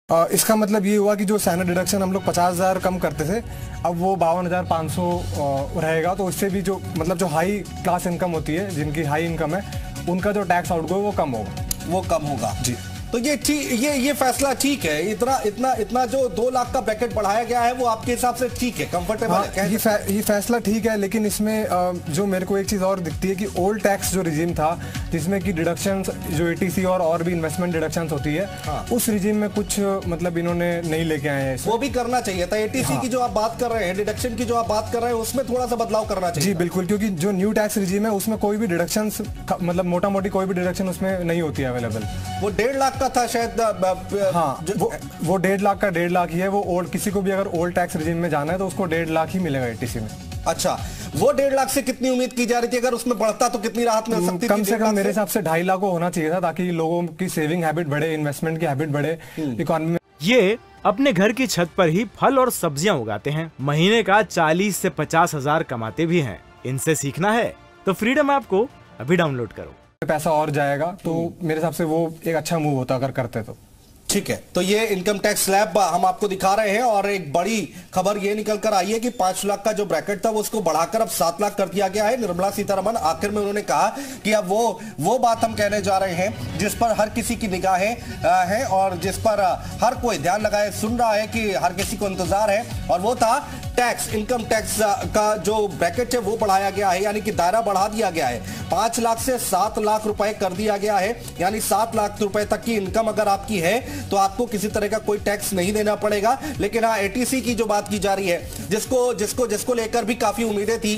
इसका मतलब ये हुआ कि जो सैनड डिडक्शन हम लोग 50,000 कम करते थे, अब वो 52,500 रहेगा। तो इससे भी जो मतलब जो हाई क्लास इनकम होती है, जिनकी हाई इनकम है, उनका जो टैक्स आउटगो वो कम होगा जी। तो ये फैसला ठीक है। इतना जो 2 लाख का ब्रैकेट बढ़ाया गया है वो आपके हिसाब से ठीक है, कंफर्टेबल है? ये फैसला ठीक है, लेकिन इसमें जो मेरे को एक चीज और दिखती है कि ओल्ड टैक्स जो रिजीम था, जिसमें कि डिडक्शंस जो एटीसी और भी इन्वेस्टमेंट डिडक्शंस होती है, उस रिजीम में कुछ मतलब इन्होंने नहीं लेके आए हैं। वो भी करना चाहिए था। एटीसी की जो आप बात कर रहे हैं, डिडक्शन की जो आप बात कर रहे हैं, उसमें थोड़ा सा बदलाव करना चाहिए। जी बिल्कुल, क्योंकि जो न्यू टैक्स रिजीम है उसमें कोई भी डिडक्शन, मतलब मोटा मोटी कोई भी डिडक्शन उसमें नहीं होती है अवेलेबल। वो 1.5 लाख का था शायद। हाँ, वो 1.5 लाख का 1.5 लाख ही है। वो ओल्ड, किसी को भी अगर ओल्ड टैक्स रिजीम में जाना है तो उसको 1.5 लाख ही मिलेगा एटीसी में। अच्छा, वो 1.5 लाख से कितनी उम्मीद की जा रही थी? अगर उसमें बढ़ता तो कितनी राहत मिल सकती थी? कम से कम मेरे हिसाब से 2.5 लाख को होना चाहिए था, ताकि लोगों की सेविंग हैबिट बढ़े, इन्वेस्टमेंट की हैबिट बढ़े इकोनॉमी में। ये अपने घर की छत पर ही फल और सब्जियां उगाते हैं, महीने का 40 से 50,000 कमाते भी हैं। इनसे सीखना है तो फ्रीडम ऐप को अभी डाउनलोड करो। पैसा और जाएगा, तो मेरे हिसाब से वो एक अच्छा मूव होता अगर करते तो। ठीक है, तो ये इनकम टैक्स स्लैब हम आपको दिखा रहे हैं, और एक बड़ी खबर ये निकल कर आई है कि 5 लाख का जो ब्रैकेट था वो उसको बढ़ाकर अब 7 लाख कर दिया गया है। निर्मला सीतारमण आखिर में उन्होंने कहा कि अब वो बात हम कहने जा रहे हैं जिस पर हर किसी की निगाहें हैं और जिस पर हर कोई ध्यान लगाए सुन रहा है, कि हर किसी को इंतजार है, और वो था टैक्स। इनकम टैक्स का जो ब्रैकेट है वो बढ़ाया गया है, यानी कि दायरा बढ़ा दिया गया है। 5 लाख से 7 लाख रुपए कर दिया गया है, यानी 7 लाख रुपए तक की इनकम अगर आपकी है तो आपको किसी तरह का कोई टैक्स नहीं देना पड़ेगा। लेकिन हाँ, एटीसी की जो बात की जा रही है, जिसको लेकर भी काफी उम्मीदें थी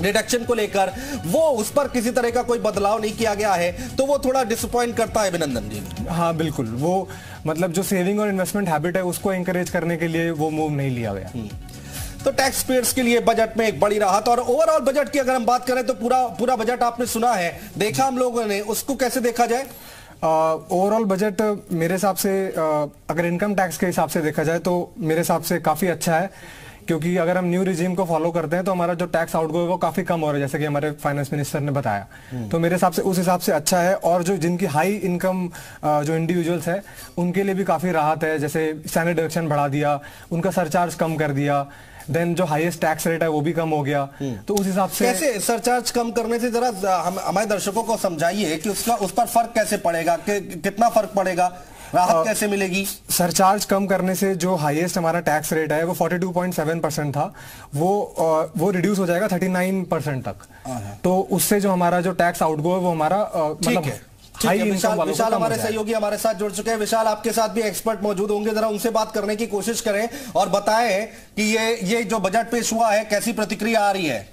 रिडक्शन को लेकर, वो उस पर किसी तरह का कोई बदलाव नहीं किया गया है, तो वो थोड़ा डिसअपॉइंट करता है अभिनंदन जी। हाँ बिल्कुल, वो मतलब जो सेविंग और इन्वेस्टमेंट हैबिट है उसको एनकरेज करने के लिए वो मूव नहीं लिया गया। तो टैक्स पेयर्स के लिए बजट में एक बड़ी राहत। और ओवरऑल बजट की अगर हम बात करें तो पूरा बजट आपने सुना है, देखा हम लोगों ने, उसको कैसे देखा जाए? ओवरऑल बजट मेरे हिसाब से अगर इनकम टैक्स के हिसाब से देखा जाए तो मेरे हिसाब से काफी अच्छा है, क्योंकि अगर हम न्यू रिजीम को फॉलो करते हैं तो हमारा जो टैक्स आउटगो है वो काफी कम हो रहा है, जैसे कि हमारे फाइनेंस मिनिस्टर ने बताया। तो मेरे हिसाब से उस हिसाब से अच्छा है। और जो जिनकी हाई इनकम जो इंडिविजुअल्स है उनके लिए भी काफी राहत है, जैसे सैनड डिडक्शन बढ़ा दिया, उनका सरचार्ज कम कर दिया, देन जो हाईएस्ट टैक्स रेट है वो भी कम हो गया। तो उस हिसाब से कैसे सरचार्ज कम करने से जरा हमारे दर्शकों को समझाइए कि उस पर फर्क कैसे पड़ेगा, कितना फर्क पड़ेगा, राहत कैसे मिलेगी? सरचार्ज कम करने से जो हाईएस्ट हमारा टैक्स रेट है वो 42.7% था, वो रिड्यूस हो जाएगा 39% तक। तो उससे जो हमारा जो टैक्स आउटगो है वो हमारा मतलब विशाल हमारे सहयोगी हमारे साथ जुड़ चुके हैं। विशाल, आपके साथ भी एक्सपर्ट मौजूद होंगे, जरा उनसे बात करने की कोशिश करें और बताएं कि ये जो बजट पेश हुआ है कैसी प्रतिक्रिया आ रही है।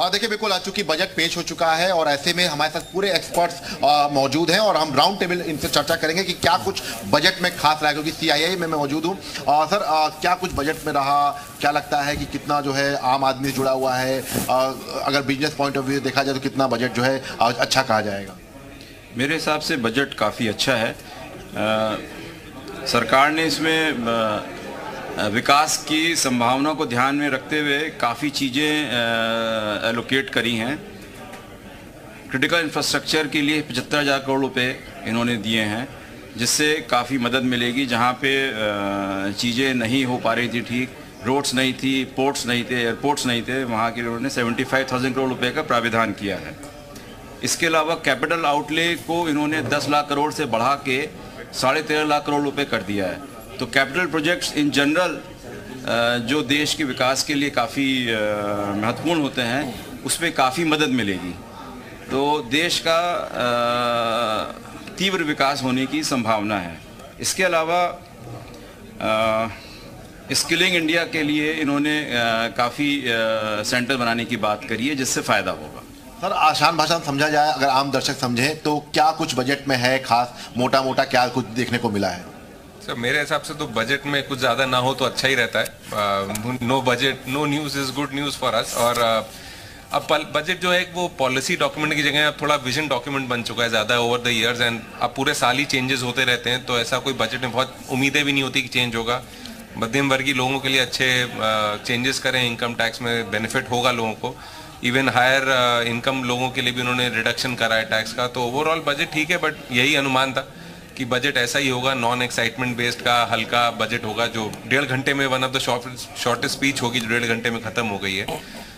देखिए, बिल्कुल चूंकि बजट पेश हो चुका है और ऐसे में हमारे साथ पूरे एक्सपर्ट्स मौजूद हैं और हम राउंड टेबल इनसे चर्चा करेंगे कि क्या कुछ बजट में खास रहा है, क्योंकि सीआईआई में मैं मौजूद हूं। सर, क्या कुछ बजट में रहा, क्या लगता है कि कितना जो है आम आदमी से जुड़ा हुआ है, अगर बिजनेस पॉइंट ऑफ व्यू देखा जाए तो कितना बजट जो है अच्छा कहा जाएगा? मेरे हिसाब से बजट काफ़ी अच्छा है। सरकार ने इसमें विकास की संभावना को ध्यान में रखते हुए काफ़ी चीज़ें एलोकेट करी हैं। क्रिटिकल इंफ्रास्ट्रक्चर के लिए 75,000 करोड़ रुपए इन्होंने दिए हैं, जिससे काफ़ी मदद मिलेगी। जहाँ पे चीज़ें नहीं हो पा रही थी ठीक, रोड्स नहीं थी, पोर्ट्स नहीं थे, एयरपोर्ट्स नहीं थे, वहाँ के उन्होंने 75,000 करोड़ रुपए का प्राविधान किया है। इसके अलावा कैपिटल आउटले को इन्होंने 10 लाख करोड़ से बढ़ा के 13.5 लाख करोड़ रुपए कर दिया है। तो कैपिटल प्रोजेक्ट्स इन जनरल जो देश के विकास के लिए काफ़ी महत्वपूर्ण होते हैं, उसमें काफ़ी मदद मिलेगी। तो देश का तीव्र विकास होने की संभावना है। इसके अलावा स्किलिंग इंडिया के लिए इन्होंने काफ़ी सेंटर बनाने की बात करी है, जिससे फ़ायदा होगा। सर, आसान भाषा में समझा जाए, अगर आम दर्शक समझें तो क्या कुछ बजट में है खास, मोटा मोटा क्या कुछ देखने को मिला है? सर, मेरे हिसाब से तो बजट में कुछ ज़्यादा ना हो तो अच्छा ही रहता है। No budget no news is good news for us. और अब बजट जो है वो पॉलिसी डॉक्यूमेंट की जगह अब थोड़ा विजन डॉक्यूमेंट बन चुका है ज़्यादा ओवर द ईयर्स, एंड अब पूरे साल ही चेंजेस होते रहते हैं, तो ऐसा कोई बजट में बहुत उम्मीदें भी नहीं होती कि चेंज होगा। मध्यम वर्गीय लोगों के लिए अच्छे चेंजेस करें, इनकम टैक्स में बेनिफिट होगा लोगों को, इवन हायर इनकम लोगों के लिए भी उन्होंने रिडक्शन करा है टैक्स का। तो ओवरऑल बजट ठीक है, बट यही अनुमान था कि बजट ऐसा ही होगा, नॉन एक्साइटमेंट बेस्ड का हल्का बजट होगा, जो 1.5 घंटे में one of the shortest speech होगी जो 1.5 घंटे में खत्म हो गई है।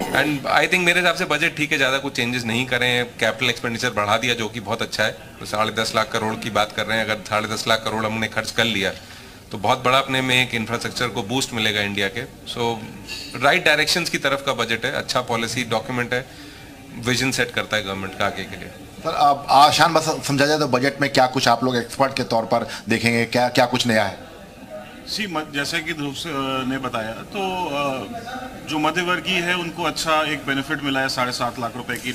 एंड आई थिंक मेरे हिसाब से बजट ठीक है, ज़्यादा कुछ चेंजेस नहीं करें। कैपिटल एक्सपेंडिचर बढ़ा दिया जो कि बहुत अच्छा है, तो 10.5 लाख करोड़ की बात कर रहे हैं। अगर 10.5 लाख करोड़ हमने खर्च कर लिया तो बहुत बड़ा अपने में एक इंफ्रास्ट्रक्चर को बूस्ट मिलेगा इंडिया के। सो राइट डायरेक्शंस की तरफ का बजट है, अच्छा पॉलिसी डॉक्यूमेंट है, विजन सेट करता है गवर्नमेंट का आगे के लिए। सर अब आसान बस समझा जाए तो बजट में क्या कुछ आप लोग एक्सपर्ट के तौर पर देखेंगे, क्या क्या कुछ नया है? जैसे कि ध्रुव ने बताया, तो जो मध्यवर्गीय है उनको अच्छा एक बेनिफिट मिला है 7.5 लाख रुपए की।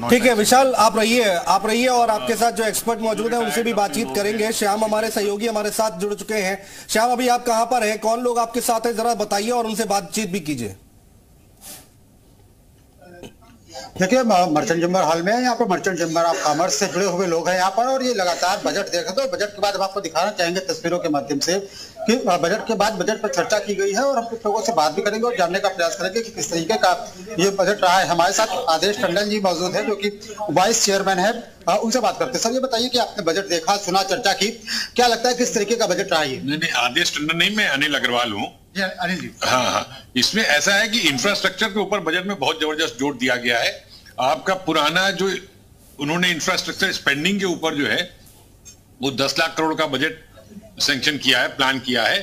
ठीक है विशाल, आप रहिए और आपके साथ जो एक्सपर्ट मौजूद है उनसे भी बातचीत करेंगे। श्याम हमारे सहयोगी हमारे साथ जुड़ चुके हैं। श्याम, अभी आप कहां पर हैं, कौन लोग आपके साथ हैं, जरा बताइए और उनसे बातचीत भी कीजिए। देखिए, मर्चेंट चैम्बर हॉल में है, यहाँ पर मर्चेंट चैम्बर ऑफ कॉमर्स से जुड़े हुए लोग हैं यहाँ पर, और ये लगातार बजट देख रहे थे। बजट के बाद हम आपको दिखाना चाहेंगे तस्वीरों के माध्यम से कि बजट के बाद बजट पर चर्चा की गई है, और हम कुछ लोगों से बात भी करेंगे और जानने का प्रयास करेंगे कि किस तरीके का ये बजट रहा है। हमारे साथ आदेश टंडन जी मौजूद है जो कि वाइस चेयरमैन है, उनसे बात करते हैं। सर, ये बताइए कि आपने बजट देखा, सुना, चर्चा की, क्या लगता है किस तरीके का बजट रहा है? नहीं, आदेश टंडन नहीं, मैं अनिल अग्रवाल हूँ। अनिल जी, हाँ, इसमें ऐसा है कि इंफ्रास्ट्रक्चर के ऊपर बजट में बहुत जबरदस्त जोर दिया गया है। आपका पुराना जो उन्होंने इंफ्रास्ट्रक्चर स्पेंडिंग के ऊपर जो है वो 10 लाख करोड़ का बजट सैंक्शन किया है, प्लान किया है।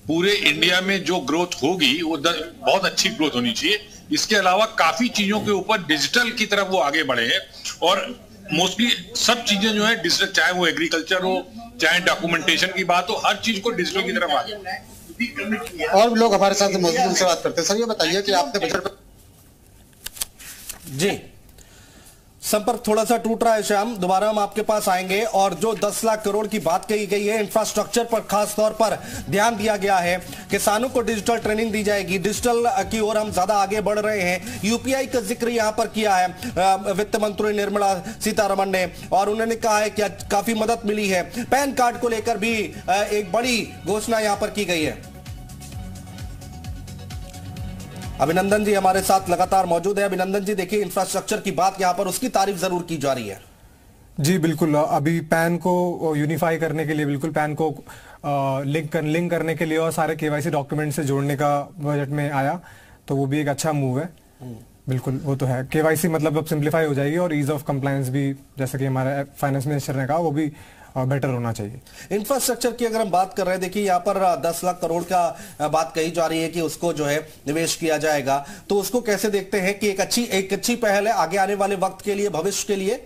पूरे इंडिया में जो ग्रोथ होगी वो बहुत अच्छी ग्रोथ होनी चाहिए। इसके अलावा काफी चीजों के ऊपर डिजिटल की तरफ वो आगे बढ़े हैं, और मोस्टली सब चीजें जो है डिजिटल, चाहे वो एग्रीकल्चर हो, चाहे डॉक्यूमेंटेशन की बात हो, हर चीज को डिजिटल की तरफ आगे। और लोग हमारे साथ मौजूद, उनसे बात करते हैं। सर, ये बताइए कि आपने बजट जी, संपर्क थोड़ा सा टूट रहा है श्याम, दोबारा हम आपके पास आएंगे। और जो 10 लाख करोड़ की बात कही गई है, इंफ्रास्ट्रक्चर पर खास तौर पर ध्यान दिया गया है, किसानों को डिजिटल ट्रेनिंग दी जाएगी, डिजिटल की ओर हम ज्यादा आगे बढ़ रहे हैं। यूपीआई का जिक्र यहां पर किया है वित्त मंत्री निर्मला सीतारमण ने, और उन्होंने कहा है कि काफी मदद मिली है। पैन कार्ड को लेकर भी एक बड़ी घोषणा यहां पर की गई है। अभिनंदन जी हमारे साथ लगातार मौजूद है। अभिनंदन जी, देखिए इंफ्रास्ट्रक्चर की बात यहां पर उसकी तारीफ जरूर की जा रही है। जी बिल्कुल, अभी पैन को यूनिफाई करने के लिए, बिल्कुल पैन को लिंक करने के लिए और सारे केवाईसी डॉक्यूमेंट से जोड़ने का बजट में आया, तो वो भी एक अच्छा मूव है। बिल्कुल, वो तो है। केवाईसी मतलब अब सिंप्लीफाई हो जाएगी और ईज ऑफ कंप्लायंस भी, जैसे कि हमारे फाइनेंस मिनिस्टर ने कहा, वो भी बेटर होना चाहिए। इंफ्रास्ट्रक्चर की अगर हम बात कर रहे हैं, देखिए यहाँ पर 10 लाख करोड़ का बात कही जा रही है कि उसको जो है निवेश किया जाएगा, तो उसको कैसे देखते हैं कि एक अच्छी पहल है आगे आने वाले वक्त के लिए, भविष्य के लिए?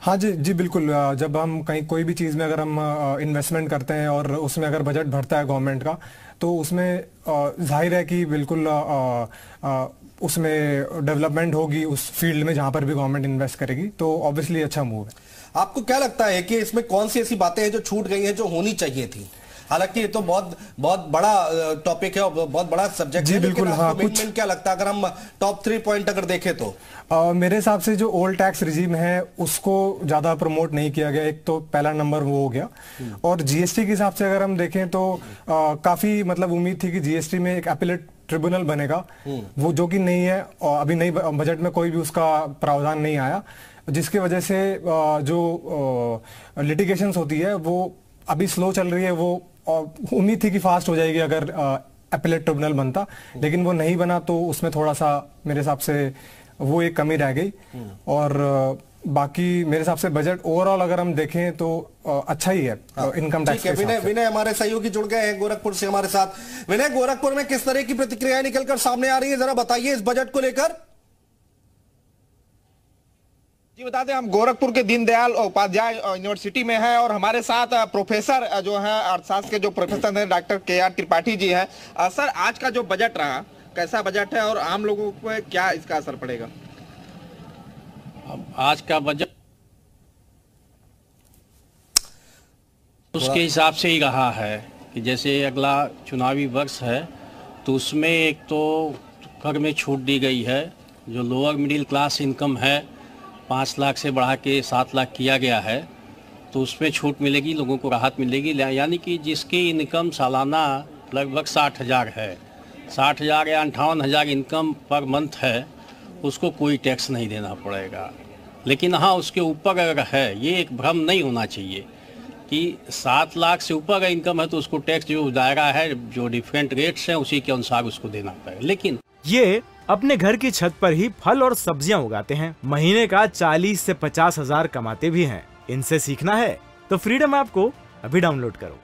हाँ जी बिल्कुल। जब हम कहीं कोई भी चीज़ में अगर हम इन्वेस्टमेंट करते हैं और उसमें अगर बजट बढ़ता है गवर्नमेंट का, तो उसमें जाहिर है कि बिल्कुल उसमें डेवलपमेंट होगी उस फील्ड में जहाँ पर भी गवर्नमेंट इन्वेस्ट करेगी, तो ऑब्वियसली अच्छा मूव है। आपको क्या लगता है कि इसमें कौन सी ऐसी बातें हैं जो छूट गई हैं जो होनी चाहिए थी? हालांकि ये तो बहुत बड़ा टॉपिक है और बहुत बड़ा सब्जेक्ट है, बिल्कुल। हाँ, कुछ क्या लगता है अगर हम टॉप 3 पॉइंट अगर देखें तो? मेरे हिसाब से जो ओल्ड टैक्स रिजीम है उसको ज्यादा प्रमोट नहीं किया गया, एक तो पहला नंबर वो हो गया। और जीएसटी के हिसाब से अगर हम देखें तो काफी मतलब उम्मीद थी कि जीएसटी में एक अपीलेट ट्रिब्यूनल बनेगा, वो जो कि नहीं है, और अभी नई बजट में कोई भी उसका प्रावधान नहीं आया, जिसकी वजह से जो लिटिगेशंस होती है वो अभी स्लो चल रही है। वो उम्मीद थी कि फास्ट हो जाएगी अगर अपीलेट ट्रिब्यूनल बनता, लेकिन वो नहीं बना, तो उसमें थोड़ा सा मेरे हिसाब से वो एक कमी रह गई। और बाकी मेरे हिसाब से बजट ओवरऑल अगर हम देखें तो अच्छा ही है इनकम टैक्स के हिसाब से। विनय हमारे सहयोगी जुड़ गए हैं गोरखपुर से हमारे साथ। विनय, गोरखपुर में किस तरह की प्रतिक्रियाएं निकलकर सामने आ रही है, जरा बताइए इस बजट को लेकर। जी बता दें, हम गोरखपुर के दीनदयाल उपाध्याय यूनिवर्सिटी में हैं और हमारे साथ प्रोफेसर जो हैं अर्थशास्त्र के जो प्रोफेसर हैं डॉक्टर KR त्रिपाठी जी हैं। सर, आज का जो बजट रहा, कैसा बजट है और आम लोगों पर क्या इसका असर पड़ेगा? आज का बजट उसके हिसाब से ही रहा है कि जैसे अगला चुनावी वर्ष है तो उसमें एक तो कर में छूट दी गई है। जो लोअर मिडिल क्लास इनकम है 5 लाख से बढ़ा के 7 लाख किया गया है, तो उसमें छूट मिलेगी, लोगों को राहत मिलेगी। यानी कि जिसकी इनकम सालाना लगभग 60,000 है, 60,000 या 58,000 इनकम पर मंथ है, उसको कोई टैक्स नहीं देना पड़ेगा। लेकिन हाँ, उसके ऊपर अगर है, ये एक भ्रम नहीं होना चाहिए कि 7 लाख से ऊपर अगर इनकम है तो उसको टैक्स जो दायरा है, जो डिफरेंट रेट्स हैं, उसी के अनुसार उसको देना पड़ेगा। लेकिन ये अपने घर की छत पर ही फल और सब्जियां उगाते हैं, महीने का 40 से 50 हजार कमाते भी हैं। इनसे सीखना है तो फ्रीडम ऐप को अभी डाउनलोड करो।